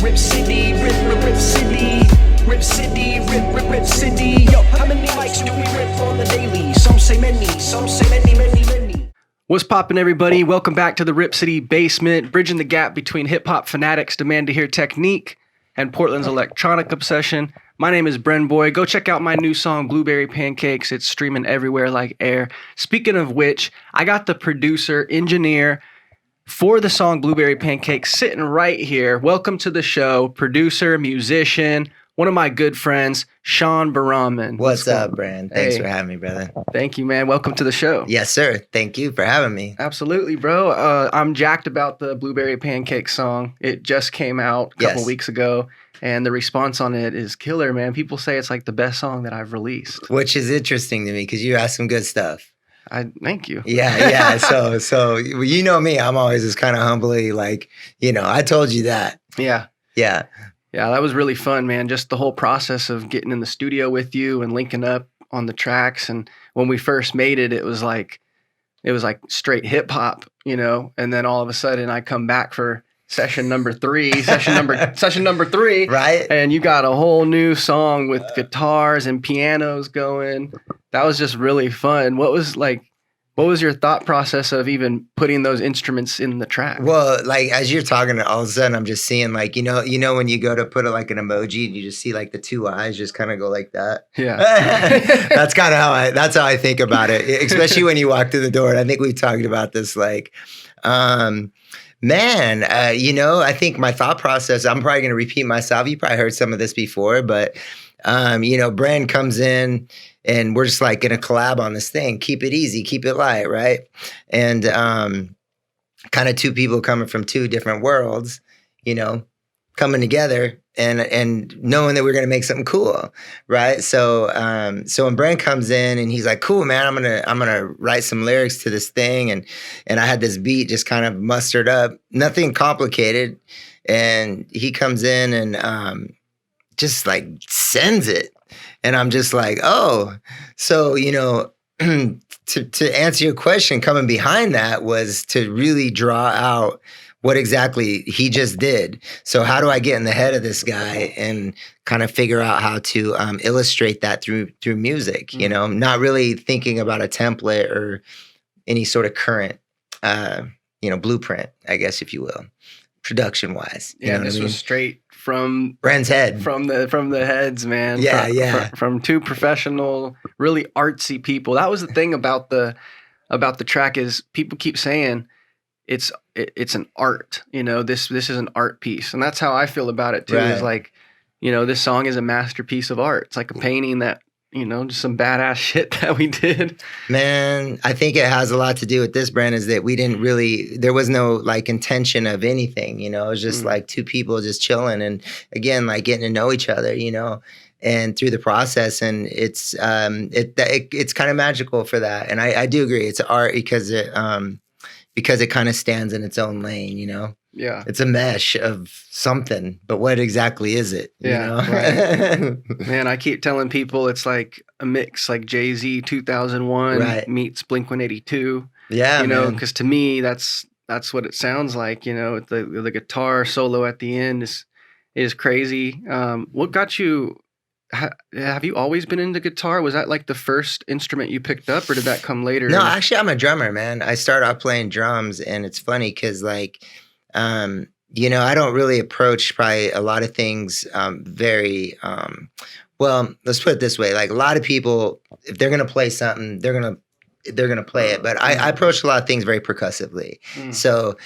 Rip City, Rip City, Rip City, Rip City. Yo, how many mics do we rip on the daily? Some say many, many. What's poppin', everybody? Welcome back to the Rip City Basement, bridging the gap between hip-hop fanatics' demand to hear technique and Portland's electronic obsession. My name is brenboy. Go check out my new song, Blueberry Pancakes. It's streaming everywhere like air. Speaking of which, I got the producer, engineer for the song Blueberry Pancakes sitting right here. Welcome to the show, producer, musician, one of my good friends, Sean Berahmand. What's up, Bren? Thanks for having me, brother. Thank you, man. Welcome to the show. Yes, sir. Thank you for having me. Absolutely, bro. I'm jacked about the Blueberry Pancakes song. It just came out a couple weeks ago, and the response on it is killer, man. People say it's like the best song that I've released. Which is interesting to me because you asked some good stuff. Thank you. Yeah. So you know me. I'm always just kind of humbly like, I told you that. Yeah. Yeah, that was really fun, man. Just the whole process of getting in the studio with you and linking up on the tracks. And when we first made it, it was like straight hip hop, and then all of a sudden I come back for session number three, right? And you got a whole new song with guitars and pianos going. That was just really fun. What was your thought process of even putting those instruments in the track? Well, like as you're talking, all of a sudden I'm just seeing like, when you go to put like an emoji and you just see like the two eyes just kind of go like that. Yeah. That's kind of that's how I think about it, especially when you walk through the door. And I think we've talked about this, like, I think my thought process, I'm probably going to repeat myself. You probably heard some of this before, but, Bren comes in and we're just like going to collab on this thing. Keep it easy, keep it light, right? And kind of two people coming from two different worlds, coming together and knowing that we're going to make something cool, right? So when Brent comes in and he's like, "Cool, man, I'm gonna write some lyrics to this thing," and I had this beat just kind of mustered up, nothing complicated, and he comes in and just like sends it, and I'm just like, oh, so to answer your question, coming behind that was to really draw out what exactly he just did. So how do I get in the head of this guy and kind of figure out how to illustrate that through music, not really thinking about a template or any sort of current, blueprint, I guess, if you will, production wise. Yeah, this was straight from Brent's head, from the heads, man. From two professional, really artsy people. That was the thing about the track is people keep saying it's an art, this is an art piece. And that's how I feel about it too. Right. Is like, this song is a masterpiece of art. It's like a painting that, just some badass shit that we did. Man, I think it has a lot to do with this, brand, is that there was no like intention of anything, it was just like two people just chilling and again, like getting to know each other, and through the process. And it's kind of magical for that. And I do agree. It's art because it kind of stands in its own lane, Yeah. It's a mesh of something, but what exactly is it? Right. Man, I keep telling people it's like a mix, like Jay-Z 2001 meets Blink-182. Yeah, because to me, that's what it sounds like, the guitar solo at the end is crazy. What got you... Have you always been into guitar? Was that like the first instrument you picked up, or did that come later? No, actually, I'm a drummer, man. I started off playing drums, and it's funny because, like, I don't really approach probably a lot of things very well. Let's put it this way: like a lot of people, if they're gonna play something, they're gonna play it. But I approach a lot of things very percussively. So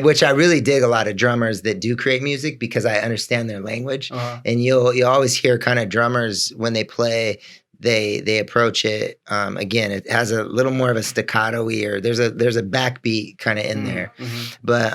which I really dig a lot of drummers that do create music because I understand their language. And you'll always hear kind of drummers when they play, they approach it. Again, it has a little more of a staccato-y, or there's a backbeat kind of in there. But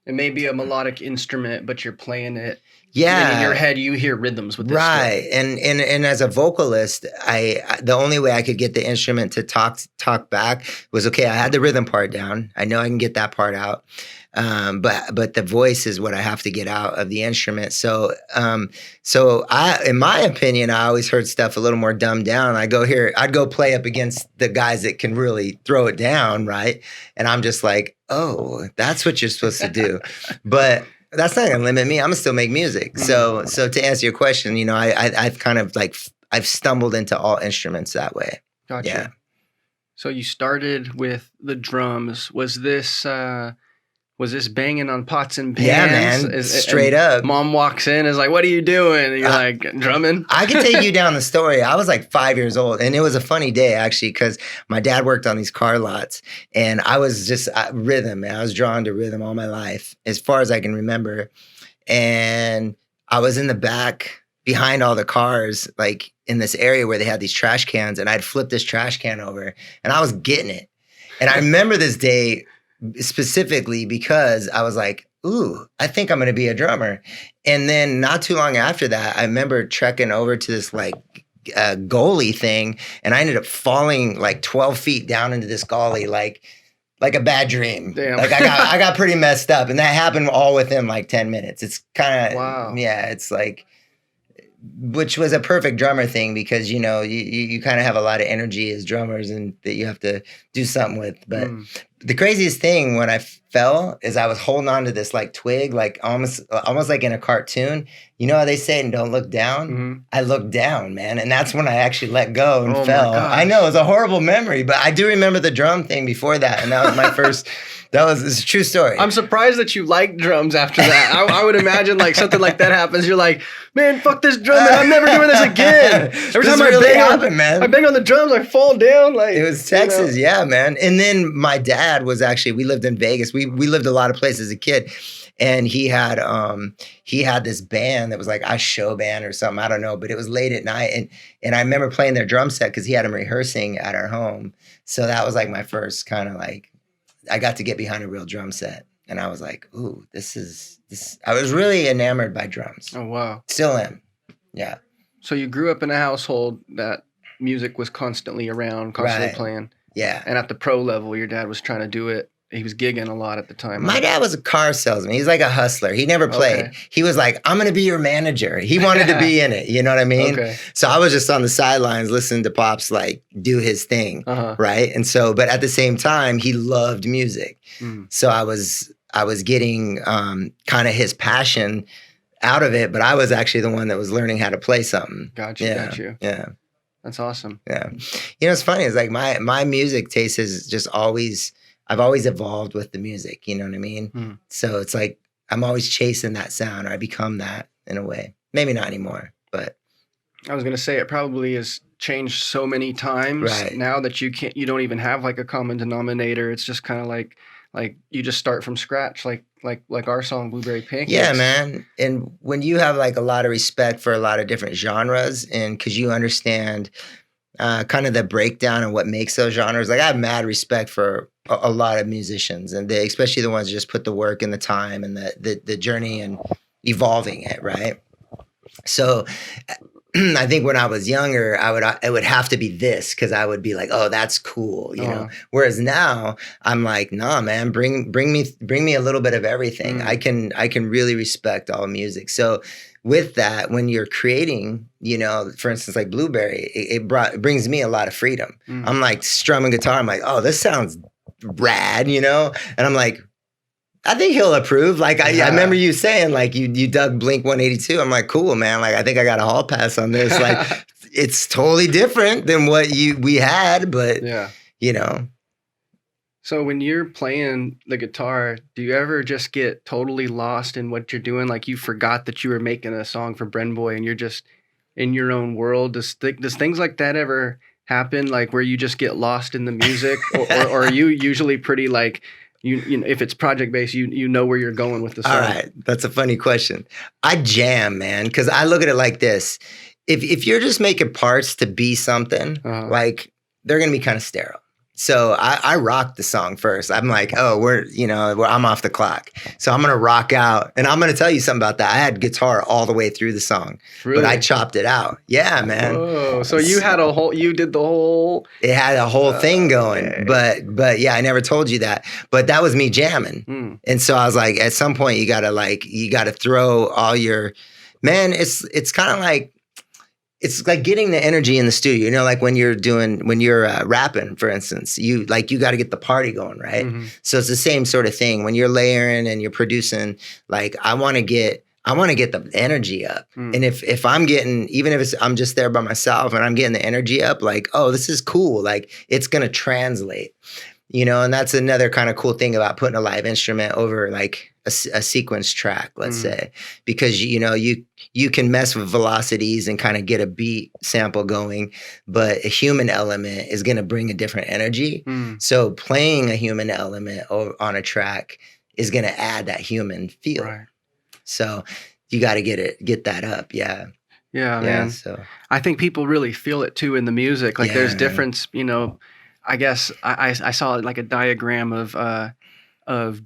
it may be a melodic instrument, but you're playing it. Yeah, and in your head you hear rhythms with this right stuff. And as a vocalist, the only way I could get the instrument to talk back was, okay, I had the rhythm part down, I know I can get that part out, but the voice is what I have to get out of the instrument. So I, in my opinion, I always heard stuff a little more dumbed down. I'd go play up against the guys that can really throw it down, right? And I'm just like, oh, that's what you're supposed to do. But that's not gonna limit me. I'm gonna still make music. So to answer your question, you know, I've kind of like I've stumbled into all instruments that way. Gotcha. Yeah. So you started with the drums. Was this banging on pots and pans? Yeah, man. Straight up. Mom walks in, is like, "What are you doing?" And you're like, "Drumming." I can take you down the story. I was like 5 years old, and it was a funny day actually because my dad worked on these car lots, and I was just rhythm. Man, I was drawn to rhythm all my life, as far as I can remember. And I was in the back behind all the cars, like in this area where they had these trash cans, and I'd flip this trash can over, and I was getting it. And I remember this day specifically because I was like, ooh, I think I'm going to be a drummer. And then not too long after that, I remember trekking over to this like goalie thing, and I ended up falling like 12 feet down into this gully, like a bad dream. Damn. Like I got pretty messed up, and that happened all within like 10 minutes. It's kind of, wow. Yeah, it's like, which was a perfect drummer thing because, you know, you kind of have a lot of energy as drummers and that you have to do something with. But the craziest thing when I fell is I was holding on to this like twig, like almost like in a cartoon. You know how they say, and don't look down? Mm-hmm. I looked down, man. And that's when I actually let go and fell. I know, it was a horrible memory, but I do remember the drum thing before that. And that was my first... It's a true story. I'm surprised that you liked drums after that. I would imagine like something like that happens. You're like, man, fuck this drum, man. I'm never doing this again. Every time I bang on the drums, I fall down. Like it was Texas, you know? Yeah, man. And then my dad was actually, we lived in Vegas. We lived a lot of places as a kid. And he had this band that was like a show band or something. I don't know, but it was late at night. And I remember playing their drum set because he had them rehearsing at our home. So that was like my first kind of like, I got to get behind a real drum set, and I was like, ooh, this. I was really enamored by drums. Oh, wow. Still am. Yeah. So you grew up in a household that music was constantly around, constantly playing. Yeah. And at the pro level, your dad was trying to do it. He was gigging a lot at the time. My dad was a car salesman. He's like a hustler. He never played. Okay. He was like, I'm going to be your manager. He wanted to be in it. You know what I mean? Okay. So I was just on the sidelines listening to Pops like do his thing. Right. And so, but at the same time, he loved music. So I was getting kind of his passion out of it, but I was actually the one that was learning how to play something. Got you. Yeah. That's awesome. Yeah. You know, it's funny. It's like my music taste is just always... I've always evolved with the music, you know what I mean? So it's like I'm always chasing that sound, or I become that in a way. Maybe not anymore, but I was gonna say it probably has changed so many times now that you don't even have like a common denominator. It's just kind of like you just start from scratch, like our song Blueberry Pancakes. Yeah, man. And when you have like a lot of respect for a lot of different genres, and because you understand kind of the breakdown and what makes those genres, like I have mad respect for a lot of musicians, and especially the ones that just put the work and the time and the journey and evolving it, right? So I think when I was younger, it would have to be this because I would be like, oh, that's cool, you know. Whereas now I'm like, nah, man, bring me a little bit of everything. I can really respect all music. So with that, when you're creating, you know, for instance, like Blueberry, it brings me a lot of freedom. I'm like strumming guitar. I'm like, oh, this sounds rad, you know? And I'm like, I think he'll approve. Like, I remember you saying, like, you dug Blink 182. I'm like, cool, man. Like, I think I got a hall pass on this. Like, it's totally different than what we had, but, you know. So when you're playing the guitar, do you ever just get totally lost in what you're doing? Like you forgot that you were making a song for brenboy and you're just in your own world? Does things like that ever happen? Like where you just get lost in the music, or are you usually pretty like you know, if it's project based, you know where you're going with the song? All right, that's a funny question. I jam, man, because I look at it like this: if you're just making parts to be something, like they're gonna be kind of sterile. So I rocked the song first. I'm like, oh, I'm off the clock. So I'm going to rock out. And I'm going to tell you something about that. I had guitar all the way through the song, but I chopped it out. Yeah, man. Oh, so you did the whole. It had a whole thing going. Okay. But yeah, I never told you that. But that was me jamming. And so I was like, at some point you got to throw all your, man, it's kind of like, it's like getting the energy in the studio, like when you're rapping, for instance, you got to get the party going, right? Mm-hmm. So it's the same sort of thing when you're layering and you're producing. Like I want to get the energy up. And if I'm getting, even if I'm just there by myself and I'm getting the energy up, like, oh, this is cool. Like it's going to translate, and that's another kind of cool thing about putting a live instrument over like a sequence track, let's say, because, you can mess with velocities and kind of get a beat sample going, but a human element is going to bring a different energy. So playing a human element on a track is going to add that human feel. Right. So you got to get that up. Yeah. Yeah, man. So I think people really feel it too in the music. Like there's man. difference, I guess I saw like a diagram of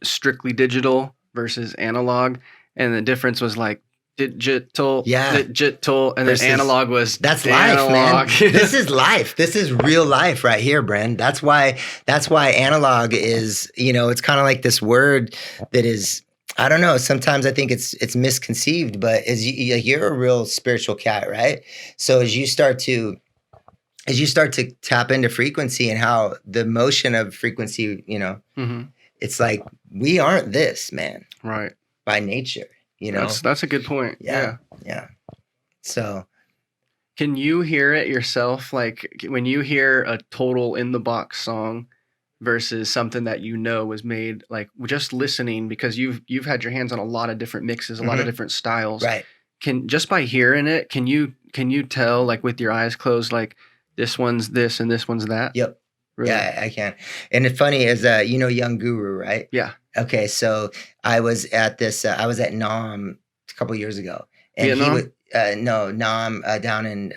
strictly digital versus analog. And the difference was like digital, and then analog was that's analog. Life, man. This is life. This is real life right here, Bren. That's why analog is, it's kind of like this word that is, I don't know. Sometimes I think it's misconceived, but you're a real spiritual cat, right? So as you start to tap into frequency and how the motion of frequency, it's like we aren't this, man. Right. By nature, That's a good point. Yeah. So can you hear it yourself? Like when you hear a total in the box song versus something that was made, like just listening, because you've had your hands on a lot of different mixes, a lot of different styles. Right. Can just by hearing it, can you tell, like with your eyes closed, like this one's this and this one's that? Yep. Really? Yeah, I can. And it's funny is Young Guru, right? Yeah. Okay, so I was at Nam a couple years ago, and Vietnam? Nam down in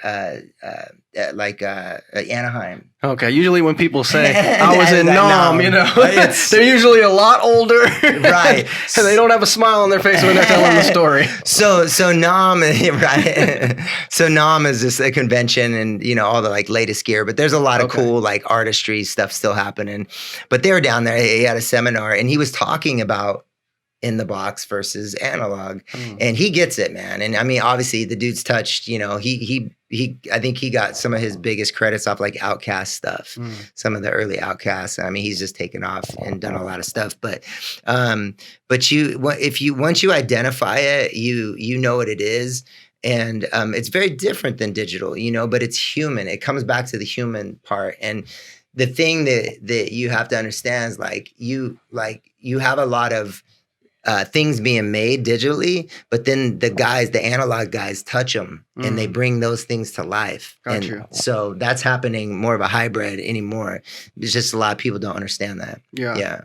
Anaheim. Okay, usually when people say I was in Nam, Nam, they're usually a lot older, right? And they don't have a smile on their face when they're telling the story. So Nam, right? So Nam is just a convention, and all the like latest gear. But there's a lot of cool like artistry stuff still happening. But they were down there. He had a seminar, and he was talking about in the box versus analog, and he gets it, man. And I mean, obviously, the dude's touched. He I think he got some of his biggest credits off like Outkast stuff, some of the early Outkast. I mean, he's just taken off and done a lot of stuff. But once you identify it, you know what it is. And it's very different than digital, but it's human. It comes back to the human part. And the thing that you have to understand is like you have a lot of things being made digitally, but then the analog guys touch them and they bring those things to life. So that's happening more of a hybrid anymore. It's just a lot of people don't understand that. Yeah.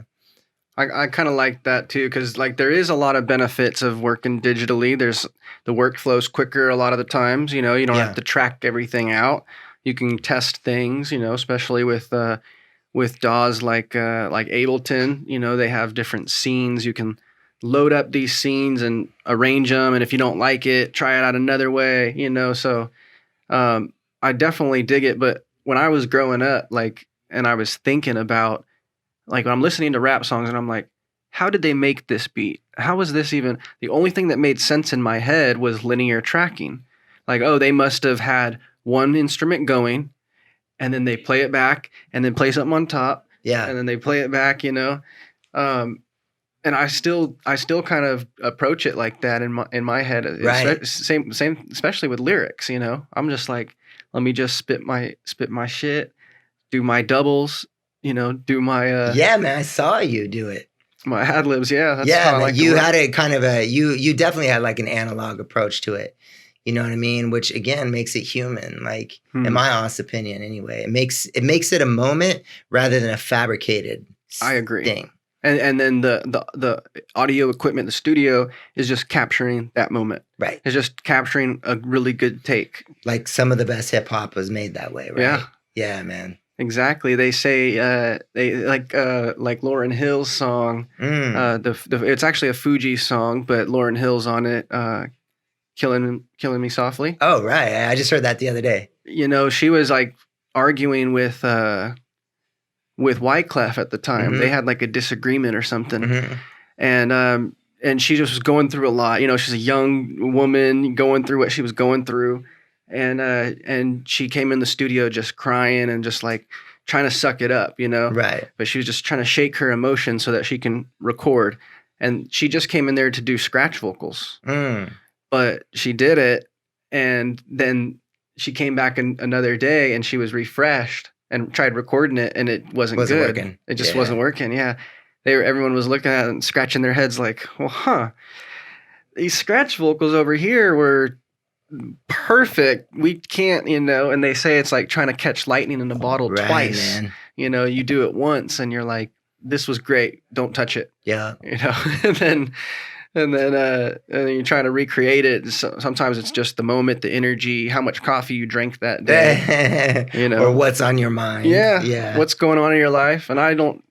I kind of like that too, because like there is a lot of benefits of working digitally. There's the workflow's quicker a lot of the times. You don't have to track everything out. You can test things. Especially with DAWs like Ableton. They have different scenes. You can load up these scenes and arrange them, and if you don't like it, try it out another way. So I definitely dig it. But when I was growing up, and I was thinking about, when I'm listening to rap songs and I'm like, how did they make this beat? How was this even? The only thing that made sense in my head was linear tracking. They must have had one instrument going, and then they play it back, and then play something on top, and then they play it back. And I still kind of approach it like that in my head. Right. Same, especially with lyrics. I'm just like, let me just spit my shit, do my doubles. Do my yeah, man. I saw you do it. My ad libs. Yeah, that's yeah. How I like you had a kind of you definitely had like an analog approach to it. You know what I mean? Which again makes it human. Like in my honest opinion, anyway, it makes it a moment rather than a fabricated. I agree. Thing. And then the audio equipment, the studio is just capturing that moment. Right. It's just capturing a really good take. Like some of the best hip hop was made that way, right? Yeah. Yeah, man. Exactly. They say they like Lauryn Hill's song. It's actually a Fuji song, but Lauryn Hill's on it. Killing Me Softly. Oh, right. I just heard that the other day. She was like arguing with Wyclef at the time. They had like a disagreement or something. And she just was going through a lot. She's a young woman going through what she was going through. and she came in the studio just crying and just like trying to suck it up, you know? Right. But she was just trying to shake her emotion so that she can record. And she just came in there to do scratch vocals. But she did it, and then she came back another day and she was refreshed and tried recording it, and it wasn't good. Working. It just wasn't working. Yeah. Everyone was looking at it and scratching their heads like, well, these scratch vocals over here were perfect. We can't, and they say it's like trying to catch lightning in a bottle twice. Man. You do it once and you're like, this was great. Don't touch it. Yeah. and then you're trying to recreate it. So sometimes it's just the moment, the energy, how much coffee you drank that day, or what's on your mind. Yeah. What's going on in your life. And I don't,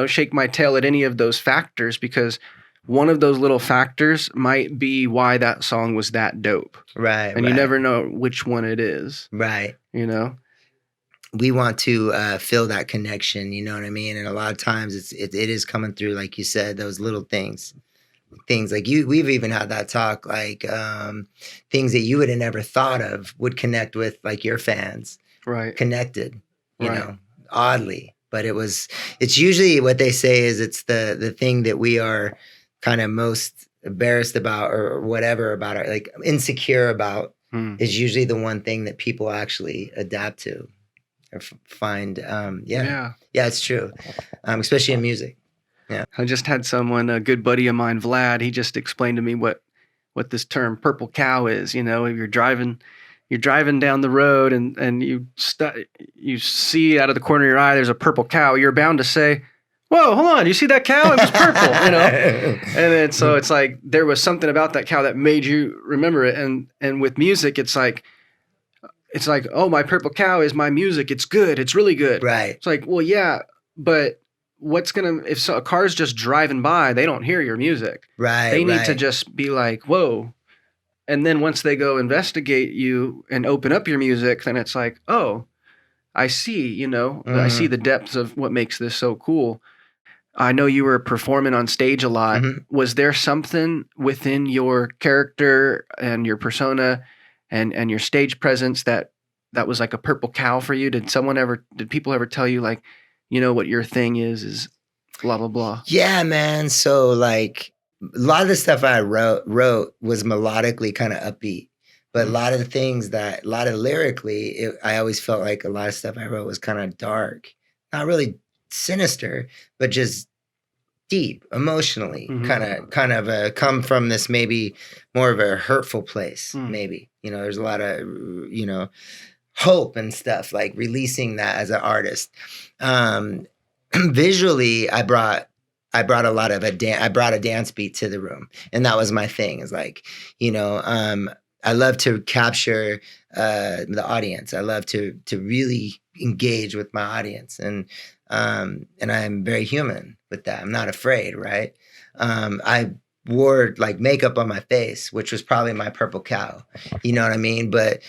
shake my tail at any of those factors, because one of those little factors might be why that song was that dope. Right. And you never know which one it is. Right. We want to feel that connection, you know what I mean? And a lot of times it is coming through, like you said, those little things like we've even had that talk, like things that you would have never thought of would connect with like your fans. Right. Connected, you know, oddly. But it's usually what they say is it's the thing that we are kind of most embarrassed about or whatever about it, like insecure about is usually the one thing that people actually adapt to or find. Yeah, it's true. Especially in music. Yeah. I just had someone, a good buddy of mine, Vlad, he just explained to me what this term purple cow is. You're driving down the road and you see out of the corner of your eye there's a purple cow. You're bound to say, whoa, hold on, you see that cow? It was purple, And then so it's like there was something about that cow that made you remember it. And with music, it's like, oh, my purple cow is my music. It's good. It's really good. Right. It's like, well, yeah, but if a car's just driving by, they don't hear your music. Right. They need to just be like, whoa. And then once they go investigate you and open up your music, then it's like, oh, I see, I see the depths of what makes this so cool. I know you were performing on stage a lot. Mm-hmm. Was there something within your character and your persona and your stage presence that was like a purple cow for you? Did people ever tell you like, what your thing is blah, blah, blah? Yeah, man. So like a lot of the stuff I wrote was melodically kind of upbeat, but a lot of lyrically, I always felt like a lot of stuff I wrote was kind of dark, not really sinister, but just deep emotionally, kind of come from this maybe more of a hurtful place. Maybe, there's a lot of, hope and stuff, like releasing that as an artist. Visually, I brought a lot of I brought a dance beat to the room, and that was my thing. Is like, I love to capture the audience. I love to really engage with my audience, and I'm very human with that. I'm not afraid, right? I wore like makeup on my face, which was probably my purple cow. You know what I mean? But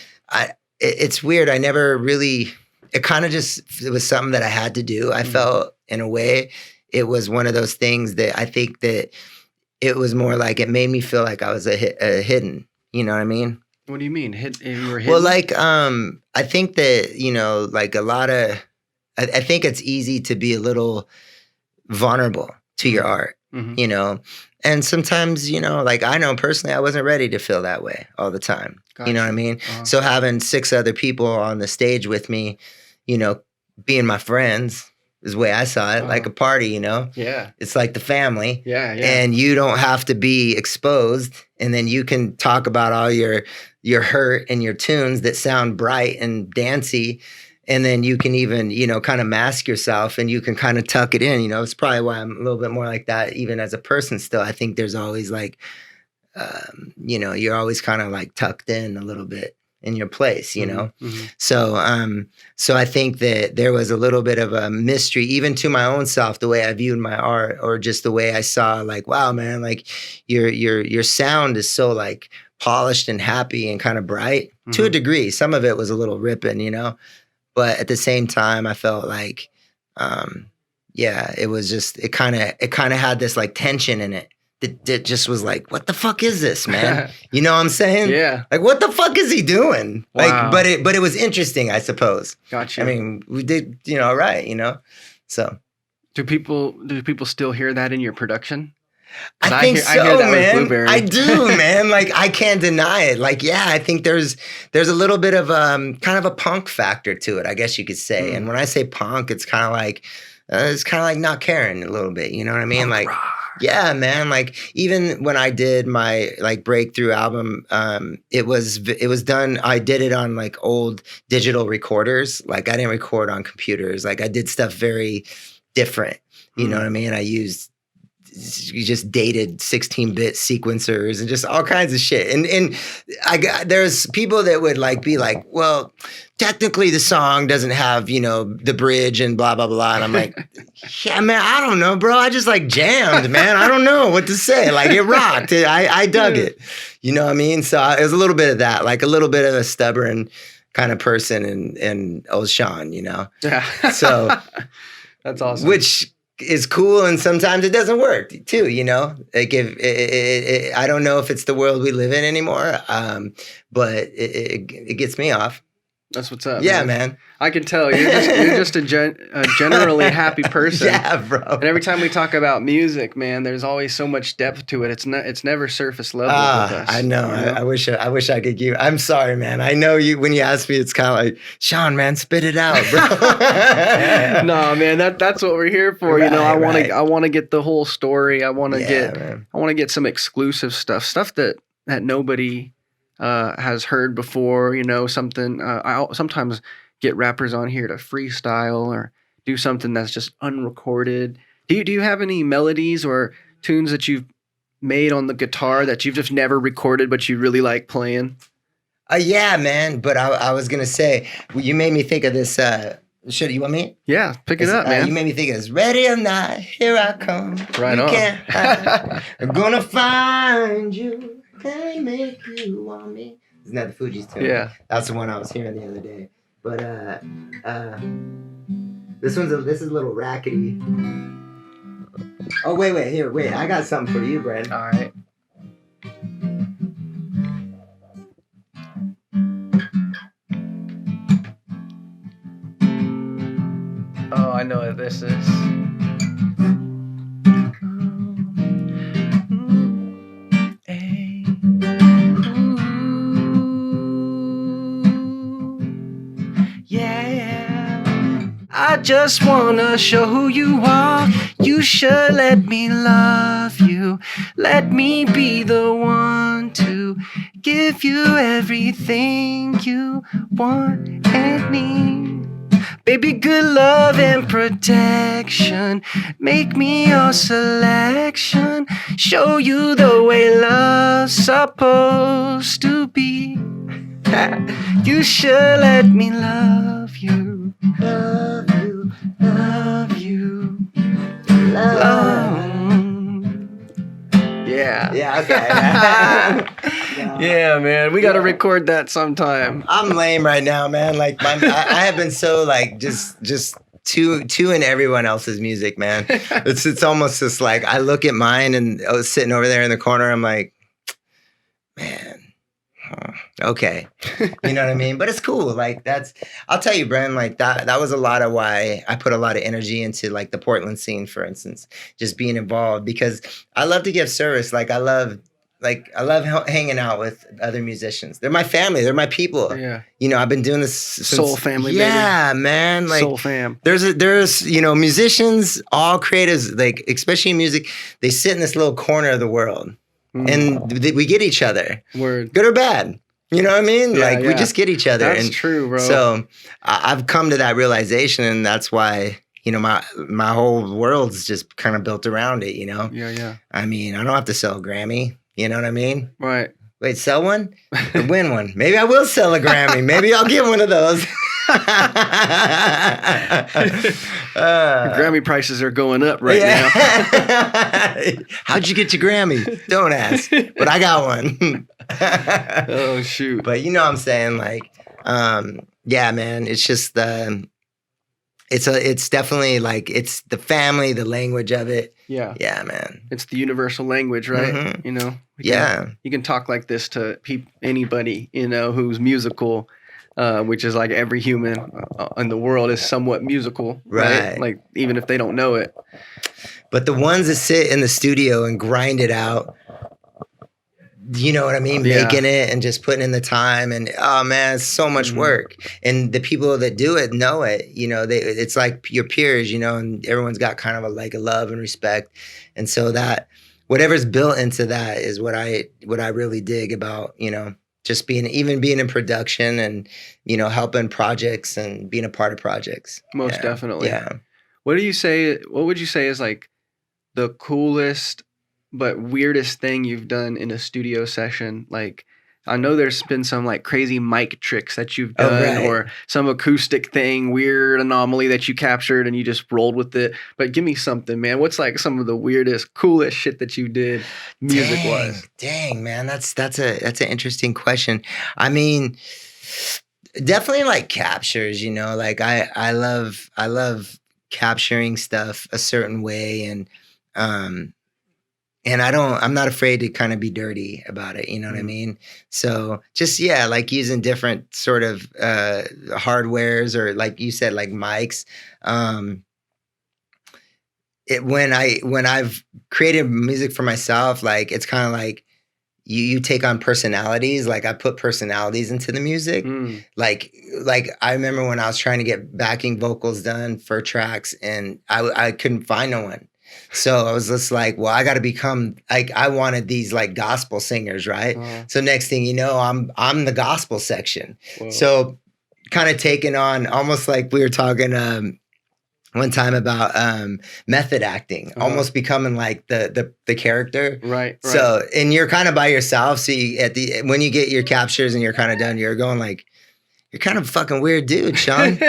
it's weird. I never really. It kind of it was something that I had to do. I felt in a way it was one of those things that I think that it was more like it made me feel like I was a hidden. You know what I mean? What do you mean? You were hidden? Well, like I think that like a lot of I think it's easy to be a little vulnerable to your art. And sometimes like I know personally I wasn't ready to feel that way all the time. Gotcha. You know what I mean? Uh-huh. So having 6 other people on the stage with me, being my friends is the way I saw it, like a party, Yeah. It's like the family. Yeah. And you don't have to be exposed, and then you can talk about all your hurt and your tunes that sound bright and dancey, and then you can even, kind of mask yourself and you can kind of tuck it in, It's probably why I'm a little bit more like that even as a person still. I think there's always like you're always kind of like tucked in a little bit in your place, So I think that there was a little bit of a mystery, even to my own self, the way I viewed my art, or just the way I saw, like, wow, man, like your sound is so like polished and happy and kind of bright to a degree. Some of it was a little ripping, but at the same time, I felt like, it was just it kind of had this like tension in it that just was like, what the fuck is this, man? You know what I'm saying? Yeah. Like, what the fuck is he doing? Wow. Like, but it was interesting, I suppose. Gotcha. I mean, we did, all right, So do people still hear that in your production? I think so, I hear that with man. Blueberry. I do, man. Like, I can't deny it. Like, yeah, I think there's a little bit of kind of a punk factor to it, I guess you could say. And when I say punk, it's kind of like not caring a little bit. You know what I mean? Punk like, rock. yeah, man. Like, even when I did my like breakthrough album, it was done. I did it on like old digital recorders. Like, I didn't record on computers. Like, I did stuff very different. You know what I mean? I used just dated 16-bit sequencers and just all kinds of shit. And there's people that would like be like, well, technically the song doesn't have, the bridge and blah, blah, blah. And I'm like, yeah, man, I don't know, bro. I just like jammed, man. I don't know what to say. Like, it rocked. I dug it. You know what I mean? So it was a little bit of that, like a little bit of a stubborn kind of person and old Sean, Yeah. So that's awesome. Which is cool, and sometimes it doesn't work too. Like, if I don't know if it's the world we live in anymore, but it gets me off. That's what's up. Yeah, man. I can tell you're just a generally happy person. Yeah, bro. And every time we talk about music, man, there's always so much depth to it. It's never surface level with us. I know. I wish I could give. I'm sorry, man. I know you. When you ask me, it's kind of like, Sean, man, spit it out, bro. No, man. That's what we're here for. Right, I want to get the whole story. I want to get some exclusive stuff that nobody has heard before. Something. I'll sometimes get rappers on here to freestyle or do something that's just unrecorded. Do you have any melodies or tunes that you've made on the guitar that you've just never recorded but you really like playing? Yeah, man. But I was gonna say, you made me think of this. You want me? Yeah, pick it up, man. You made me think of this. Ready or not, here I come. Right you on. Can't hide. I'm gonna find you and make you want me. Isn't that the Fugees tune? Yeah. That's the one I was hearing the other day. But this is a little rackety. Oh, wait, I got something for you, Brent. All right. Oh, I know what this is. I just wanna show who you are. You should let me love you. Let me be the one to give you everything you want and need. Baby, good love and protection. Make me your selection. Show you the way love's supposed to be. You should let me love you. Love you, Love you. Yeah. Yeah, okay. Yeah, man. We got to record that sometime. I'm lame right now, man. Like, I have been so like just too in everyone else's music, man. It's almost just like I look at mine and I was sitting over there in the corner. I'm like, man. Okay. You know what I mean? But it's cool. Like, I'll tell you, Bren, like that was a lot of why I put a lot of energy into like the Portland scene, for instance, just being involved, because I love to give service. Like, I love hanging out with other musicians. They're my family. They're my people. Yeah. I've been doing this since Soul family, yeah, man. Like, Soul fam. There's musicians, all creatives, like, especially in music, they sit in this little corner of the world. And we get each other. Word. Good or bad. You know what I mean? Yeah, we just get each other. That's true, bro. So I've come to that realization, and that's why, my whole world's just kind of built around it, Yeah. I mean, I don't have to sell a Grammy. You know what I mean? Right. Wait, sell one? Or win one? Maybe I will sell a Grammy. Maybe I'll get one of those. Grammy prices are going up right now. How'd you get your Grammy? Don't ask. But I got one. Oh, shoot. But you know what I'm saying? Like, yeah, man, it's just, it's definitely like it's the family, the language of it. Yeah. Yeah, man. It's the universal language, right? Mhm. You know? You can talk like this to anybody, you know, who's musical, which is like every human in the world is somewhat musical, right? Right. Like even if they don't know it. But the ones that sit in the studio and grind it out, you know what I mean? Yeah. Making it and just putting in the time, and oh man, it's so much work. And the people that do it know it. You know, it's like your peers, you know, and everyone's got kind of a love and respect. And so that whatever's built into that is what I really dig about, you know, just being in production and, you know, helping projects and being a part of projects. Most definitely. Yeah. What would you say is like the coolest but weirdest thing you've done in a studio session? Like, I know there's been some like crazy mic tricks that you've done, or some acoustic thing, weird anomaly that you captured and you just rolled with it. But give me something, man. What's like some of the weirdest, coolest shit that you did music wise? Dang, man. That's an interesting question. I mean, definitely like captures, you know, like I love capturing stuff a certain way, and I'm not afraid to kind of be dirty about it. You know what I mean? So just, like using different sort of hardwares, or like you said, like mics. When I've created music for myself, like it's kind of like you take on personalities. Like I put personalities into the music. Like I remember when I was trying to get backing vocals done for tracks, and I couldn't find no one. So I was just like, well, I got to become like, I wanted these like gospel singers, right? So next thing you know, I'm the gospel section. Whoa. So kind of taking on almost like we were talking one time about method acting, almost becoming like the character. Right. So, and you're kind of by yourself. So when you get your captures and you're kind of done, you're going like, you're kind of a fucking weird dude, Sean.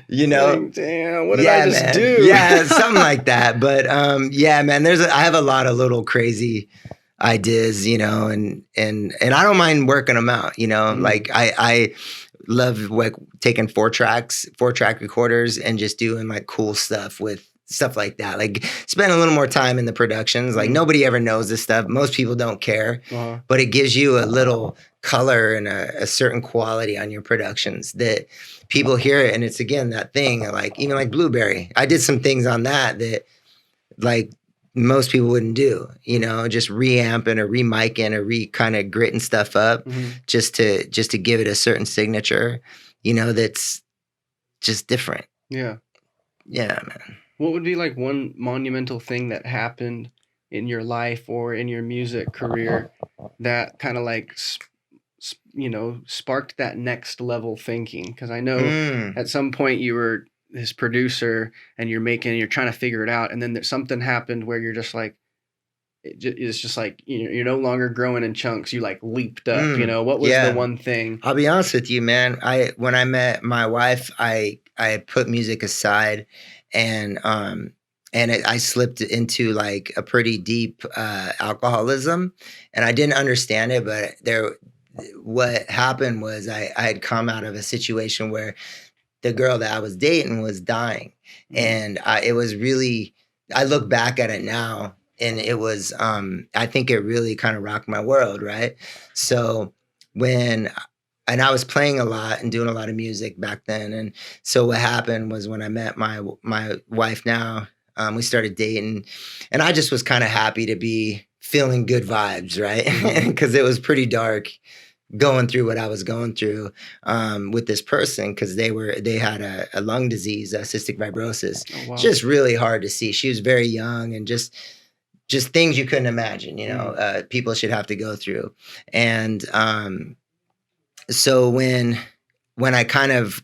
You know, damn, what did I just do? Yeah, something like that. But man, I have a lot of little crazy ideas, you know, and I don't mind working them out, you know. Like I love like taking 4-track recorders and just doing like cool stuff with stuff like that. Like spend a little more time in the productions. Like nobody ever knows this stuff. Most people don't care, but it gives you a little color and a certain quality on your productions that people hear it. And it's again, that thing like, even like Blueberry, I did some things on that like most people wouldn't do, you know, just reamping or remicing or kind of gritting stuff up just to give it a certain signature, you know, that's just different. Yeah, man. What would be like one monumental thing that happened in your life or in your music career that kind of like, you know, sparked that next level thinking? Because I know at some point you were his producer and you're trying to figure it out, and then something happened where you're just like, it's just like, you know, you're no longer growing in chunks. You like leaped up. You know, what was the one thing? I'll be honest with you, man. When I met my wife, I put music aside, and I slipped into like a pretty deep alcoholism, and I didn't understand it. But what happened was I had come out of a situation where the girl that I was dating was dying, and it was really. I look back at it now, and it was. I think it really kind of rocked my world, right? So and I was playing a lot and doing a lot of music back then. And so what happened was when I met my wife now, we started dating, and I just was kind of happy to be feeling good vibes, right? Because it was pretty dark going through what I was going through with this person, because they had a lung disease, cystic fibrosis. Oh, wow. Just really hard to see. She was very young, and just things you couldn't imagine, you know, people should have to go through. And so when I kind of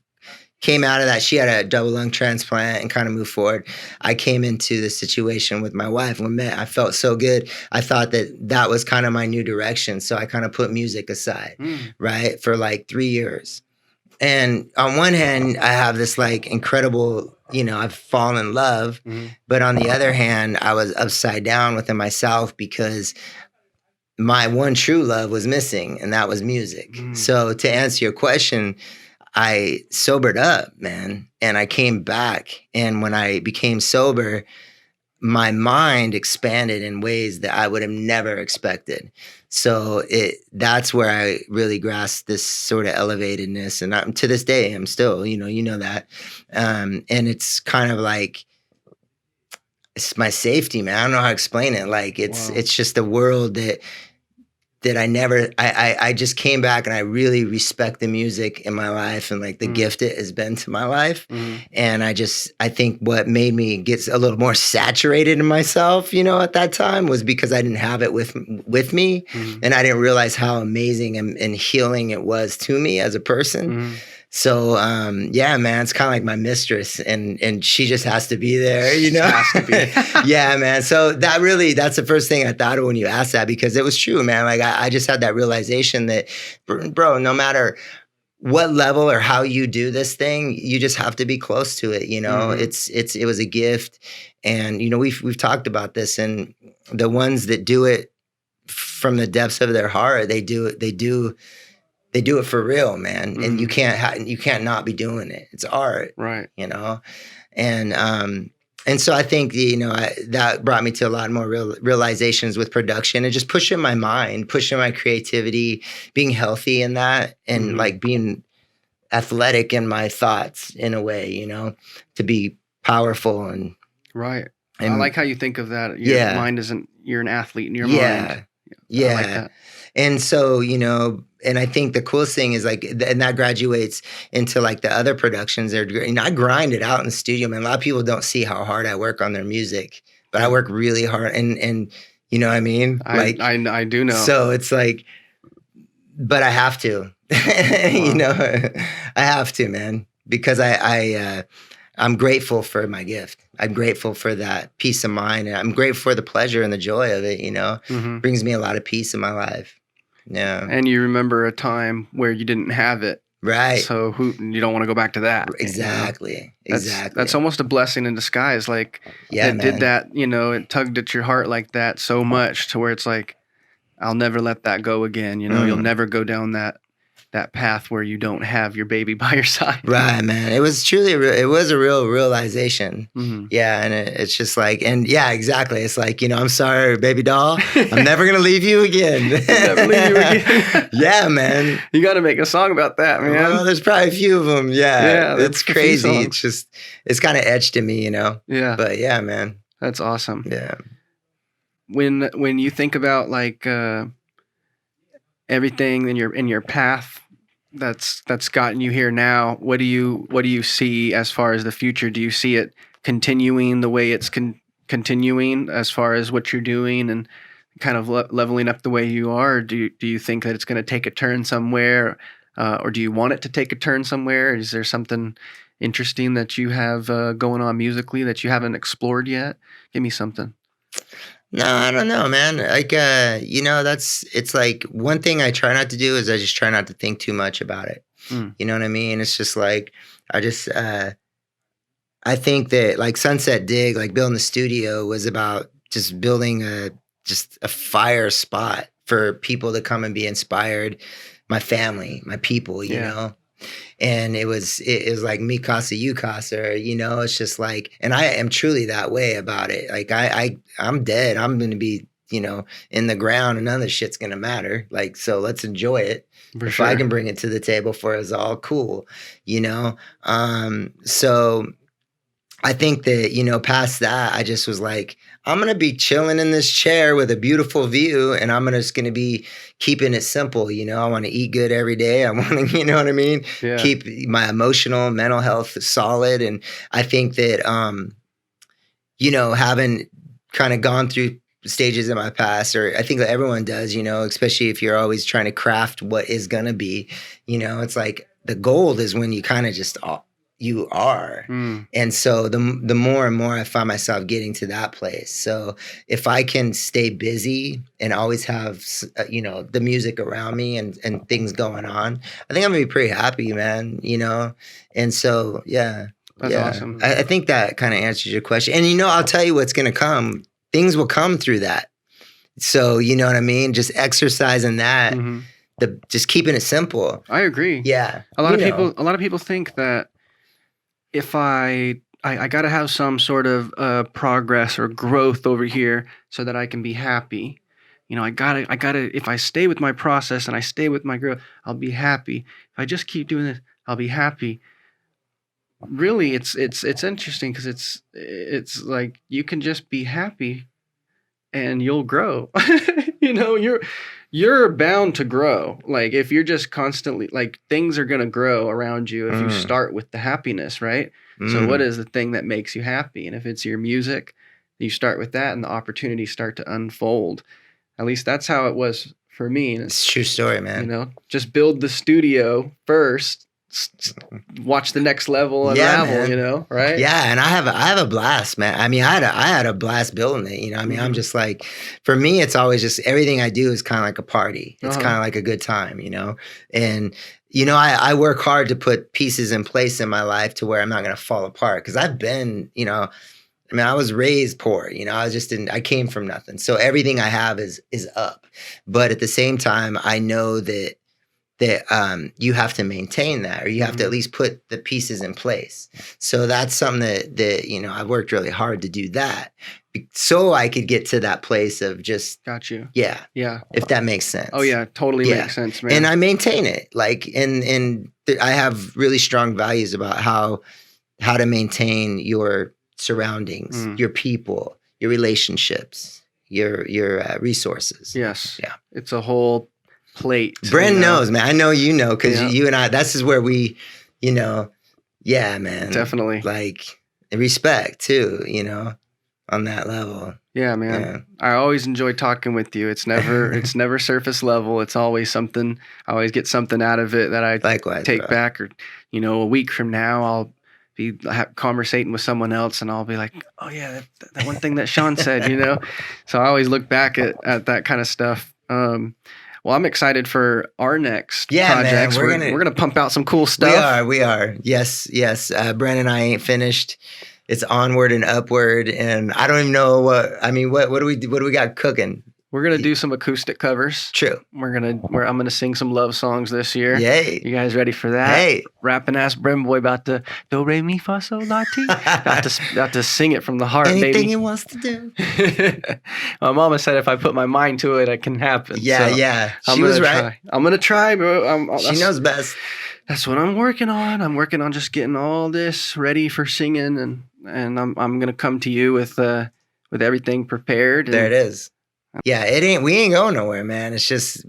came out of that, she had a double lung transplant and kind of moved forward. I came into the situation with my wife. When we met, I felt so good. I thought that was kind of my new direction. So I kind of put music aside, right, for like 3 years. And on one hand, I have this like incredible, you know, I've fallen in love. But on the other hand, I was upside down within myself because my one true love was missing, and that was music. So to answer your question, I sobered up, man, and I came back. And when I became sober, my mind expanded in ways that I would have never expected. So that's where I really grasped this sort of elevatedness. And to this day, I'm still, you know that. And it's kind of like, it's my safety, man. I don't know how to explain it. Like it's just a world that I just came back, and I really respect the music in my life and like the gift it has been to my life. And I think what made me get a little more saturated in myself, at that time, was because I didn't have it with me. And I didn't realize how amazing and healing it was to me as a person. So, yeah, man, it's kind of like my mistress, and she just has to be there, Has to be. Yeah, man. So that's the first thing I thought of when you asked that, because it was true, man. Like I just had that realization that, bro, no matter what level or how you do this thing, you just have to be close to it. It was a gift. And, we've talked about this, and the ones that do it from the depths of their heart, they do it for real, man. And you can't not be doing it. It's art, right? And so I think that brought me to a lot more realizations with production, and just pushing my mind, pushing my creativity, being healthy in that, and like being athletic in my thoughts in a way, to be powerful and right. And I like how you think of that. Your mind isn't. You're an athlete in your mind. Yeah. I like that. And so, and I think the coolest thing is like, and that graduates into like the other productions. I grind it out in the studio, man. A lot of people don't see how hard I work on their music, but I work really hard. And you know what I mean? Like, I do know. So it's like, but I have to, I have to, man, because I'm grateful for my gift. I'm grateful for that peace of mind. And I'm grateful for the pleasure and the joy of it, brings me a lot of peace in my life. Yeah. And you remember a time where you didn't have it. Right. So you don't want to go back to that. Exactly. Exactly. That's almost a blessing in disguise. Like, it did that, it tugged at your heart like that so much to where it's like, I'll never let that go again. You'll never go down that path where you don't have your baby by your side. Right, man. It was truly it was a real realization. Yeah, and it's just like, and yeah, exactly. It's like, I'm sorry, baby doll. I'm never going to leave you again. Never leave you again. Yeah, man. You got to make a song about that, man. Well, there's probably a few of them. Yeah, it's crazy. It's kind of etched in me, Yeah. But yeah, man. That's awesome. Yeah. When you think about like everything in your path that's gotten you here now, what do you see as far as the future? Do you see it continuing the way it's continuing as far as what you're doing and kind of leveling up the way you are? Or do you think that it's going to take a turn somewhere, or do you want it to take a turn somewhere? Is there something interesting that you have going on musically that you haven't explored yet? Give me something. No, I don't know, man. Like, it's like one thing I try not to do is I just try not to think too much about it. You know what I mean? It's just like, I think that like Sunset Dig, like building the studio was about just building a fire spot for people to come and be inspired. My family, my people, you know? And it was like me casa, you casa, it's just like, and I am truly that way about it. Like I'm dead. I'm going to be, in the ground, and none of this shit's going to matter. Like, so let's enjoy it. For if sure. I can bring it to the table for us all, cool. So I think that, past that, I just was like, I'm going to be chilling in this chair with a beautiful view, and I'm just going to be keeping it simple. I want to eat good every day. I want to, you know what I mean? Yeah. Keep my emotional, mental health solid. And I think that, having kind of gone through stages in my past, or I think that everyone does, especially if you're always trying to craft what is going to be, it's like the gold is when you kind of just you are. And so the more and more I find myself getting to that place. So if I can stay busy and always have, the music around me and things going on, I think I'm gonna be pretty happy, man, And so, yeah. That's awesome. I think that kind of answers your question. And, I'll tell you what's going to come. Things will come through that. So, you know what I mean? Just exercising that just keeping it simple. I agree. Yeah. A lot of people think that if I got to have some sort of progress or growth over here so that I can be happy. I gotta, if I stay with my process and I stay with my growth, I'll be happy. If I just keep doing this, I'll be happy. Really, it's interesting because it's like you can just be happy and you'll grow. You're bound to grow. Like if you're just constantly, like, things are going to grow around you if you start with the happiness, right? So what is the thing that makes you happy? And if it's your music, you start with that and the opportunities start to unfold. At least that's how it was for me. And it's a true story, man. Just build the studio first, watch the next level unravel, man. Right? Yeah, and I have a blast, man. I mean, I had a blast building it. I mean, I'm just like, for me, it's always just everything I do is kind of like a party. It's kind of like a good time, And I work hard to put pieces in place in my life to where I'm not going to fall apart because I've been, I was raised poor, I came from nothing. So everything I have is up. But at the same time, I know that you have to maintain that, or you have to at least put the pieces in place. So that's something that I've worked really hard to do that, so I could get to that place of just got you. Yeah. If that makes sense. Oh yeah, totally makes sense, man. And I maintain it, like, and I have really strong values about how to maintain your surroundings, your people, your relationships, your resources. Yes. Yeah. It's a whole plate. Bren knows, man. I know because you and I, this is where we, yeah, man. Definitely. Like, respect too, on that level. Yeah, man. Yeah. I always enjoy talking with you. It's never surface level. It's always something. I always get something out of it that I take back, or, a week from now, I'll be conversating with someone else and I'll be like, oh yeah, that one thing that Sean said, So I always look back at that kind of stuff. Well, I'm excited for our next projects. Man, we're gonna pump out some cool stuff. We are. Yes. Brent and I ain't finished. It's onward and upward, and I don't even know what do we got cooking? We're gonna do some acoustic covers. True. I'm gonna sing some love songs this year. Yay! You guys ready for that? Hey! Rapping ass brenboy about the do re mi fa sol la ti. About to sing it from the heart, anything baby. he wants to do. My mama said if I put my mind to it, it can happen. Yeah, so yeah. She was right. I'm gonna try, bro. She knows best. That's what I'm working on. I'm working on just getting all this ready for singing, and I'm gonna come to you with everything prepared. There it is. Yeah, we ain't going nowhere, man. It's just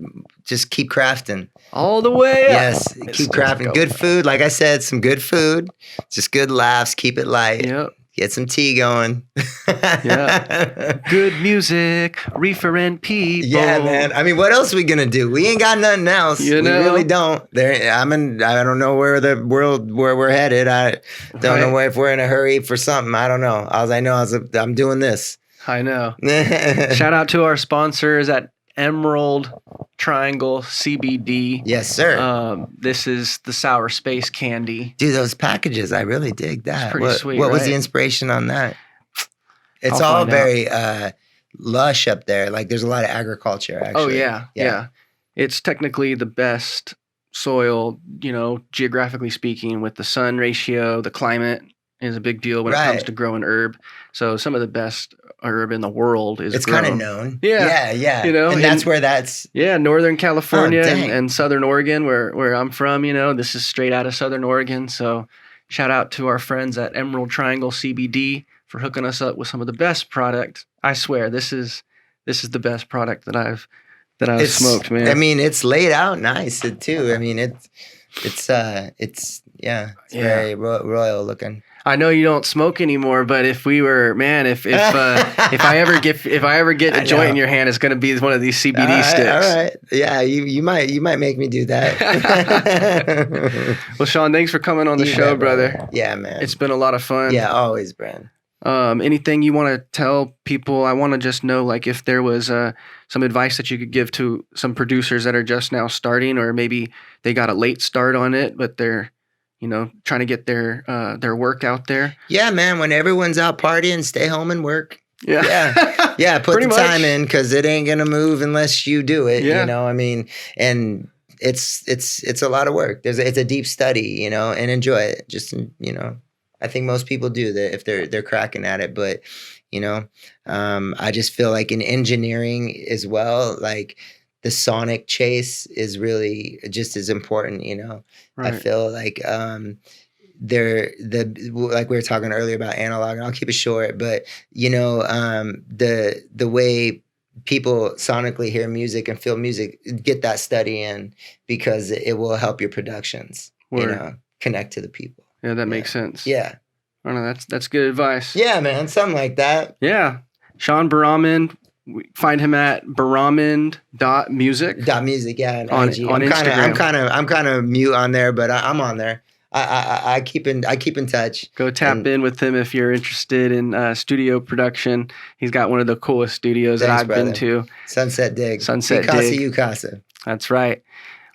keep crafting. All the way up. Yes, keep crafting. Good food. Like I said, some good food. Just good laughs. Keep it light. Yep. Get some tea going. Yeah. Good music. Reefer and people. Yeah, man. I mean, what else are we going to do? We ain't got nothing else. We really don't. I don't know where we're headed. I don't know if we're in a hurry for something. I don't know. All I know is I'm doing this. I know. Shout out to our sponsors at Emerald Triangle CBD. Yes, sir. This is the sour space candy. Dude, those packages, I really dig that. It's pretty sweet. What was the inspiration on that? It's all very lush up there. Like, there's a lot of agriculture, actually. Oh, yeah. It's technically the best soil, geographically speaking, with the sun ratio. The climate is a big deal when it comes to growing herb. So some of the best herb in the world is kind of known. Yeah. And that's where that's... Yeah, Northern California and Southern Oregon, where I'm from, this is straight out of Southern Oregon. So shout out to our friends at Emerald Triangle CBD for hooking us up with some of the best product. I swear, this is the best product that I've smoked, man. I mean, it's laid out nice too. I mean, it's very royal looking. I know you don't smoke anymore, but if we were, man, if I ever get a joint in your hand, it's going to be one of these CBD sticks. All right, yeah, you might make me do that. Well, Sean, thanks for coming on the show, brother. Yeah, man, it's been a lot of fun. Yeah, always, Brent. Anything you want to tell people? I want to just know, like, if there was some advice that you could give to some producers that are just now starting, or maybe they got a late start on it, but they're trying to get their work out there. Yeah, man. When everyone's out partying, stay home and work. Yeah. Put the time in, because it ain't gonna move unless you do it. Yeah. I mean, and it's a lot of work. It's a deep study, you know, and enjoy it. Just, you know, I think most people do that if they're cracking at it. But, you know, I just feel like in engineering as well, like the sonic chase is really just as important, you know. Right. I feel like like we were talking earlier about analog, and I'll keep it short, but you know, the way people sonically hear music and feel music, get that study in, because it will help your productions, you know, connect to the people. Yeah, that makes sense. Yeah. I don't know, that's good advice. Yeah, man, something like that. Yeah. Sean Berahmand, find him at berahmand.music. .music, yeah, and on IG. Instagram. I'm kind of mute on there, but I'm on there. I keep in touch. Go tap in with him if you're interested in studio production. He's got one of the coolest studios that I've been to. Sunset Dig. Sunset Dig. Ukasa. That's right.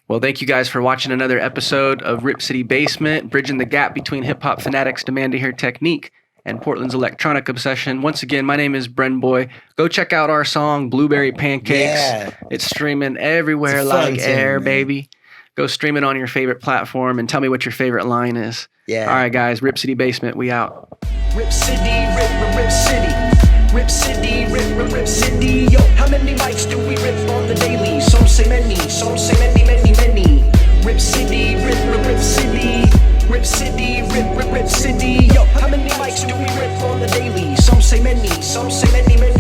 Well, thank you guys for watching another episode of Rip City Basement, bridging the gap between hip-hop fanatics' demand to hear technique and Portland's electronic obsession. Once again, my name is brenboy. Go check out our song, Blueberry Pancakes. Yeah. It's streaming everywhere like air, baby. Go stream it on your favorite platform and tell me what your favorite line is. Yeah. All right, guys. Rip City Basement. We out. Rip City, Rip City. Rip City, Rip City. Yo, how many mics do we rip on the daily? Some say many, some say many, many, many. Rip City, Rip City. Rip City, Rip City. Yo, how many mics do we rip on the daily? Some say many, some say many, many.